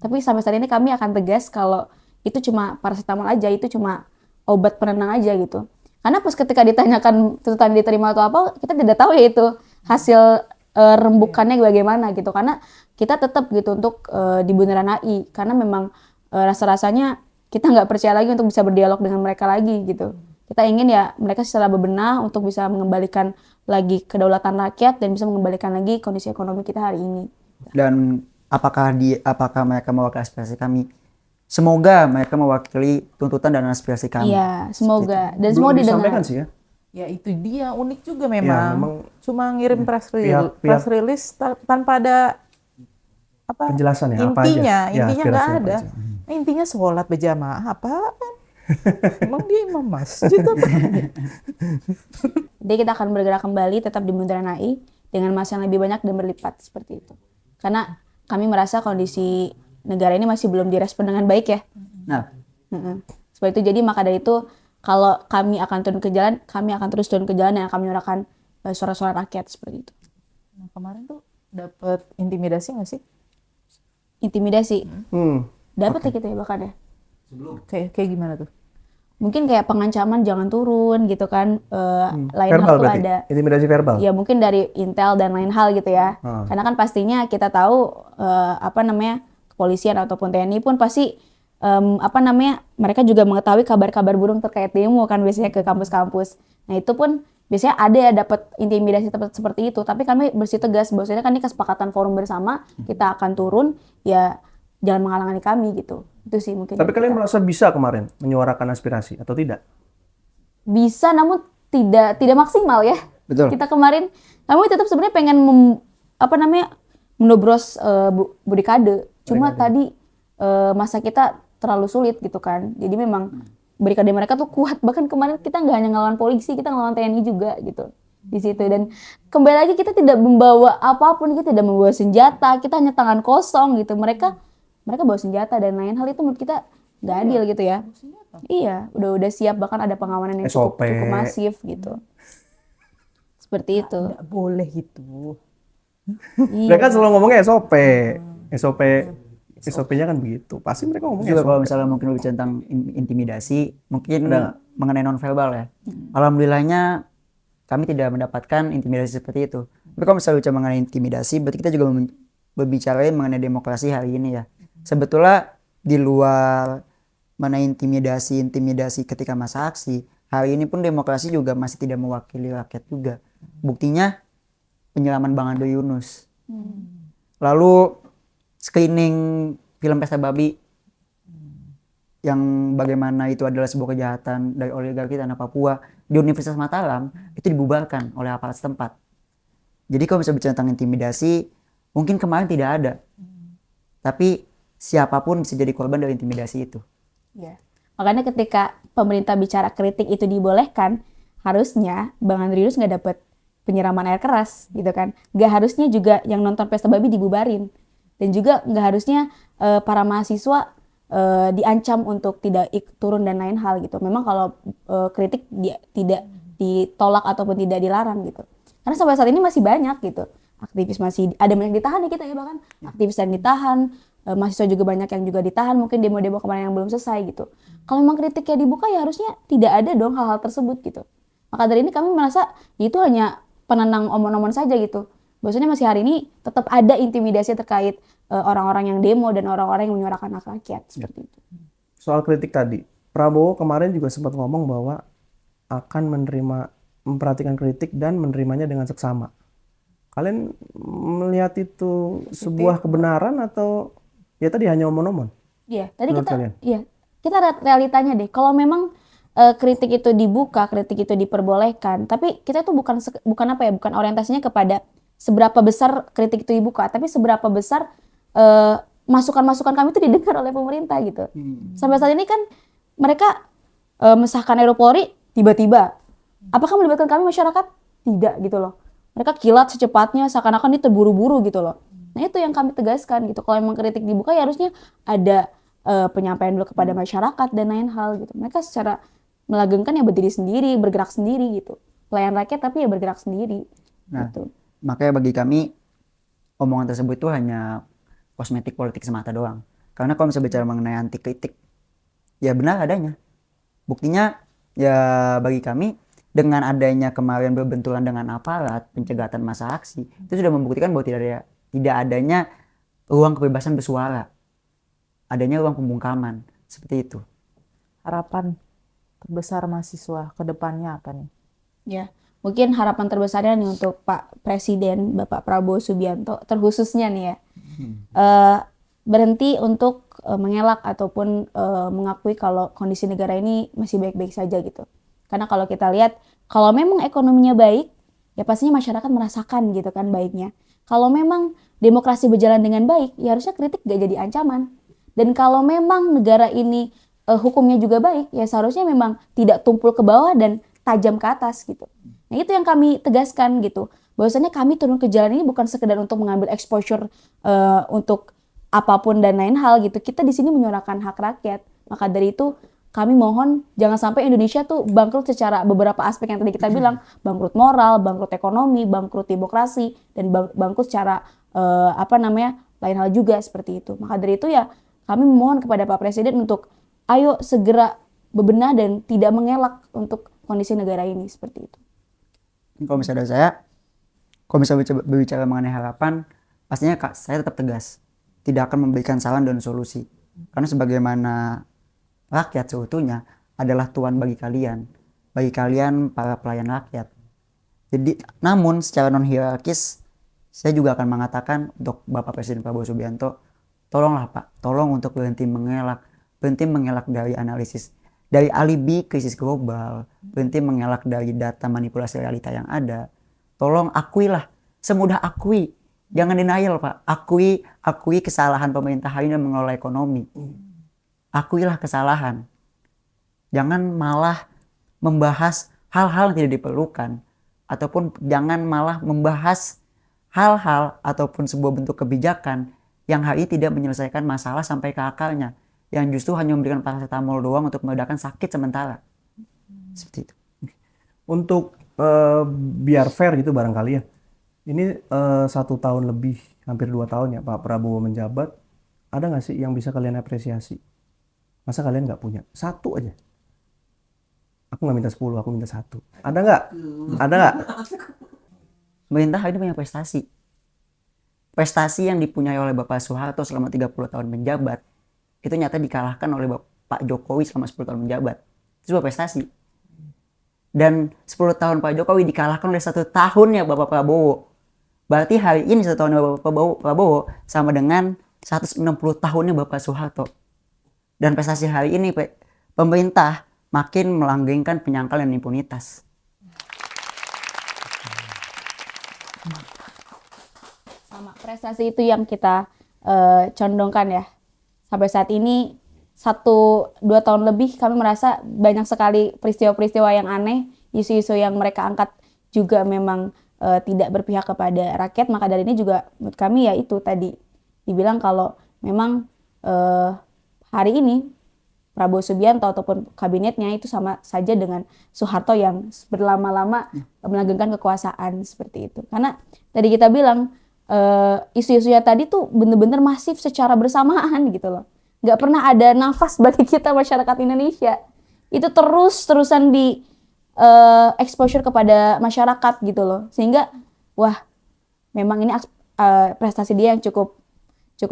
B: Tapi sampai saat ini kami akan tegas kalau itu cuma paracetamol aja, itu cuma obat penenang aja gitu. Karena pas ketika ditanyakan tuntutan diterima atau apa, kita tidak tahu ya itu hasil rembukannya bagaimana gitu. Karena kita tetap gitu untuk di Bundaran HI. Karena memang rasa-rasanya kita nggak percaya lagi untuk bisa berdialog dengan mereka lagi gitu. Kita ingin ya mereka secara bebenah untuk bisa mengembalikan lagi kedaulatan rakyat dan bisa mengembalikan lagi kondisi ekonomi kita hari ini.
A: Dan apakah mereka mewakili aspirasi kami? Semoga mereka mewakili tuntutan dan aspirasi kami.
B: Iya, semoga. Dan
E: Belum
B: semua
E: disampaikan
B: didengar.
E: sih ya.
D: Ya itu dia unik juga memang.
E: memang
D: Cuma ngirim press
E: pihak-
D: release tanpa ada apa
E: Penjelasan ya, apa aja.
D: intinya
E: Ya,
D: nggak
E: aspirasi apa
D: ada.
E: aja.
D: Nah, intinya sholat berjamaah apaan? Emang dia imam masjid apa?
B: Jadi kita akan bergerak kembali tetap di Bundaran HI dengan masa yang lebih banyak dan berlipat seperti itu. Karena kami merasa kondisi negara ini masih belum direspon dengan baik ya.
A: Nah,
B: Sebab itu jadi maka dari itu kalau kami akan turun ke jalan, kami akan terus turun ke jalan dan akan menyuarakan suara-suara rakyat seperti itu.
D: Nah, kemarin tuh dapat intimidasi nggak sih?
B: Intimidasi. Dapat ya kita ya bahkan ya.
D: Kayak gimana tuh?
B: Mungkin kayak pengancaman jangan turun gitu kan. Lain hal
E: Verbal
B: tuh
E: berarti?
B: ada.
E: Intimidasi verbal?
B: Ya mungkin dari intel dan lain hal gitu ya. Karena kan pastinya kita tahu kepolisian ataupun TNI pun pasti mereka juga mengetahui kabar-kabar burung terkait demo kan biasanya ke kampus-kampus. Nah itu pun biasanya ada ya dapat intimidasi seperti itu. Tapi kami bersitegas bahwasanya kan ini kesepakatan forum bersama, kita akan turun ya jangan menghalangi kami gitu. Itu sih mungkin.
E: Tapi kalian merasa bisa kemarin menyuarakan aspirasi atau tidak?
B: Bisa namun tidak maksimal ya.
A: Betul.
B: Kita kemarin kami tetap sebenarnya pengen mendobros barikade. Cuma tadi masa kita terlalu sulit gitu kan. Jadi memang barikade mereka tuh kuat. Bahkan kemarin kita nggak hanya ngelawan polisi, kita ngelawan TNI juga gitu di situ. Dan kembali lagi kita tidak membawa apapun, kita tidak membawa senjata, kita hanya tangan kosong gitu. Mereka bawa senjata dan lain hal itu menurut kita nggak adil gitu ya. Iya, udah siap, bahkan ada pengawalan yang
E: SOP.
B: cukup masif gitu. Seperti itu.
D: Nggak boleh gitu.
B: Iya.
E: Mereka selalu ngomongnya SOP. SOP-nya kan begitu. Pasti mereka ngomongnya
A: Juga kalau
E: SOP.
A: misalnya mungkin berbicara tentang intimidasi, mungkin
E: Ada nggak?
A: mengenai nonverbal ya. Alhamdulillahnya kami tidak mendapatkan intimidasi seperti itu. Tapi kalau misalnya bicara mengenai intimidasi, berarti kita juga berbicara mengenai demokrasi hari ini ya. Sebetulnya di luar mengenai intimidasi ketika masa aksi, hari ini pun demokrasi juga masih tidak mewakili rakyat juga. Buktinya penyiraman Bang Ando Yunus. Lalu screening film Pesta Babi yang bagaimana itu adalah sebuah kejahatan dari oligarki tanah Papua di Universitas Mataram itu dibubarkan oleh aparat setempat. Jadi kalau bisa bicara tentang intimidasi, mungkin kemarin tidak ada. Tapi siapapun bisa jadi korban dari intimidasi itu.
B: Ya. Makanya ketika pemerintah bicara kritik itu dibolehkan, harusnya Bang Andrius nggak dapat penyiraman air keras gitu kan. Nggak harusnya juga yang nonton Pesta Babi dibubarin. Dan juga nggak harusnya para mahasiswa diancam untuk tidak turun dan lain hal gitu. Memang kalau kritik tidak ditolak ataupun tidak dilarang gitu. Karena sampai saat ini masih banyak gitu. Aktivis masih ada banyak ditahan ya kita ya, bahkan aktivis yang ditahan, mahasiswa juga banyak yang juga ditahan, mungkin demo-demo kemarin yang belum selesai gitu. Kalau memang kritiknya dibuka ya harusnya tidak ada dong hal-hal tersebut gitu. Maka dari ini kami merasa ya itu hanya penenang omon-omon saja gitu. Bahwasanya masih hari ini tetap ada intimidasi terkait orang-orang yang demo dan orang-orang yang menyuarakan hak rakyat seperti itu.
E: Soal kritik tadi, Prabowo kemarin juga sempat ngomong bahwa akan memperhatikan kritik dan menerimanya dengan seksama. Kalian melihat itu sebuah kebenaran atau ya tadi hanya omon-omon?
B: Iya, tadi
E: Menurut kalian?
B: kita lihat realitanya deh. Kalau memang kritik itu dibuka, kritik itu diperbolehkan, tapi kita itu bukan orientasinya kepada seberapa besar kritik itu dibuka, tapi seberapa besar masukan-masukan kami itu didengar oleh pemerintah gitu. Sampai saat ini kan mereka mensahkan RUU Polri tiba-tiba. Apakah melibatkan kami masyarakat? Tidak gitu loh. Mereka kilat secepatnya seakan-akan ini terburu-buru gitu loh. Nah itu yang kami tegaskan gitu. Kalau memang kritik dibuka ya harusnya ada penyampaian dulu kepada masyarakat dan lain hal gitu. Mereka secara melanggengkan ya berdiri sendiri, bergerak sendiri gitu. Pelayan rakyat tapi ya bergerak sendiri.
A: Nah,
B: Gitu.
A: makanya bagi kami omongan tersebut itu hanya kosmetik politik semata doang. Karena kalau misalnya bicara mengenai anti kritik, ya benar adanya. Buktinya ya bagi kami dengan adanya kemarin berbenturan dengan aparat pencegatan massa aksi, itu sudah membuktikan bahwa tidak adanya ruang kebebasan bersuara. Adanya ruang pembungkaman, seperti itu.
D: Harapan terbesar mahasiswa ke depannya apa nih?
B: Ya, mungkin harapan terbesarnya nih untuk Pak Presiden, Bapak Prabowo Subianto, terkhususnya nih ya, berhenti untuk mengelak ataupun mengakui kalau kondisi negara ini masih baik-baik saja gitu. Karena kalau kita lihat, kalau memang ekonominya baik, ya pastinya masyarakat merasakan gitu kan baiknya. Kalau memang demokrasi berjalan dengan baik, ya harusnya kritik gak jadi ancaman. Dan kalau memang negara ini hukumnya juga baik, ya seharusnya memang tidak tumpul ke bawah dan tajam ke atas gitu. Nah itu yang kami tegaskan gitu. Bahwasanya kami turun ke jalan ini bukan sekedar untuk mengambil exposure untuk apapun dan lain hal gitu. Kita di sini menyuarakan hak rakyat. Maka dari itu kami mohon jangan sampai Indonesia tuh bangkrut secara beberapa aspek yang tadi kita bilang, bangkrut moral, bangkrut ekonomi, bangkrut demokrasi, dan bangkrut secara lain hal juga seperti itu. Maka dari itu ya kami memohon kepada Pak Presiden untuk ayo segera bebenah dan tidak mengelak untuk kondisi negara ini seperti itu.
A: Kalau misalnya saya, kalau misalnya berbicara mengenai harapan, pastinya saya tetap tegas, tidak akan memberikan saran dan solusi. Karena sebagaimana rakyat seutuhnya adalah tuan bagi kalian para pelayan rakyat. Jadi, namun secara non hierarkis, saya juga akan mengatakan untuk Bapak Presiden Prabowo Subianto, tolonglah Pak, tolong untuk berhenti mengelak dari analisis, dari alibi krisis global, berhenti mengelak dari data manipulasi realita yang ada. Tolong akuilah, semudah akui, jangan denial Pak, akui kesalahan pemerintah hari ini mengelola ekonomi. Akuilah kesalahan. Jangan malah membahas hal-hal yang tidak diperlukan. Ataupun jangan malah membahas hal-hal ataupun sebuah bentuk kebijakan yang hari ini tidak menyelesaikan masalah sampai ke akarnya. yang justru hanya memberikan paracetamol doang untuk meredakan sakit sementara. Seperti itu.
E: Untuk biar fair gitu barangkali ya. Ini 1 tahun lebih, hampir 2 tahun ya Pak Prabowo menjabat. Ada nggak sih yang bisa kalian apresiasi? Masa kalian nggak punya? 1 aja. Aku nggak minta 10, aku minta 1. Ada nggak? Ada nggak?
A: Pemerintah hari ini punya prestasi. Prestasi yang dipunyai oleh Bapak Soeharto selama 30 tahun menjabat, itu nyata dikalahkan oleh Pak Jokowi selama 10 tahun menjabat. Itu sebuah prestasi. Dan 10 tahun Pak Jokowi dikalahkan oleh 1 tahunnya Bapak Prabowo. Berarti hari ini 1 tahunnya Bapak Prabowo sama dengan 160 tahunnya Bapak Soeharto. Dan prestasi hari ini pemerintah makin melanggengkan penyangkal dan impunitas.
B: Sama prestasi itu yang kita condongkan ya. Sampai saat ini 1-2 tahun lebih kami merasa banyak sekali peristiwa-peristiwa yang aneh, isu-isu yang mereka angkat juga memang tidak berpihak kepada rakyat. Maka dari ini juga menurut kami ya itu tadi dibilang kalau memang hari ini Prabowo Subianto ataupun kabinetnya itu sama saja dengan Soeharto yang berlama-lama melanggengkan kekuasaan seperti itu. Karena tadi kita bilang isu-isunya tadi tuh bener-bener masif secara bersamaan gitu loh. Nggak pernah ada nafas bagi kita masyarakat Indonesia. Itu terus-terusan di exposure kepada masyarakat gitu loh. Sehingga wah memang ini prestasi dia yang cukup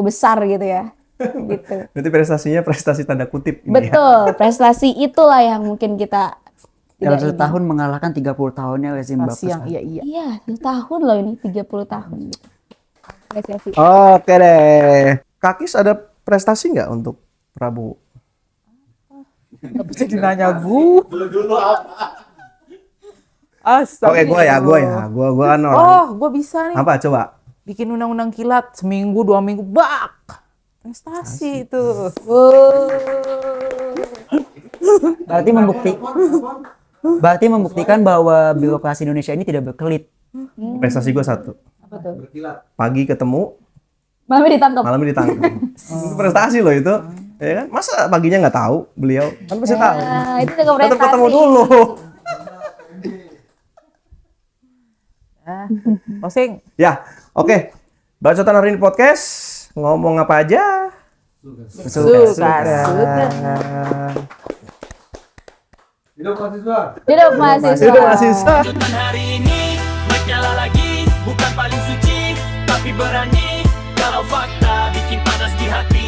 B: besar gitu ya. Gitu.
E: Berarti prestasinya prestasi tanda kutip ini ya.
B: Betul, prestasi itulah yang mungkin kita
A: Dalam
B: tidak
A: 1 tahun mengalahkan 30 tahunnya rezim Bapak
D: Masih yang
A: Soeharto.
D: iya.
B: Iya, 1 tahun loh ini, 30 tahun gitu. Apresiasi.
E: Oke deh. Kakis ada prestasi nggak untuk Prabowo?
D: Nggak bisa dinanya gue. Astaga.
E: Oke, gue kan orang.
D: Oh, gue bisa nih.
E: Apa coba?
D: Bikin undang-undang kilat seminggu 2 minggu, bak. Prestasi itu.
A: Berarti membuktikan bahwa birokrasi Indonesia ini tidak berkelit.
E: Prestasi gue 1.
B: Apa tuh?
E: Pagi ketemu,
B: Malamnya ditangkap.
E: malamnya ditangkap. Itu prestasi loh itu. Ya kan? Masa paginya nggak tahu beliau? Kan pasti tahu.
B: Nah, itu juga
E: Tetap
B: prestasi.
E: ketemu dulu.
D: Posing.
E: Ya, oke. Bacotan hari ini podcast. Ngomong apa aja?
D: Suka.
C: Hidup mahasiswa.
B: Hidup mahasiswa.
E: Itu mahasiswa.
C: Lanjutan hari ini mic nyala lagi. Bukan paling suci tapi berani. Kalau fakta bikin panas di hati.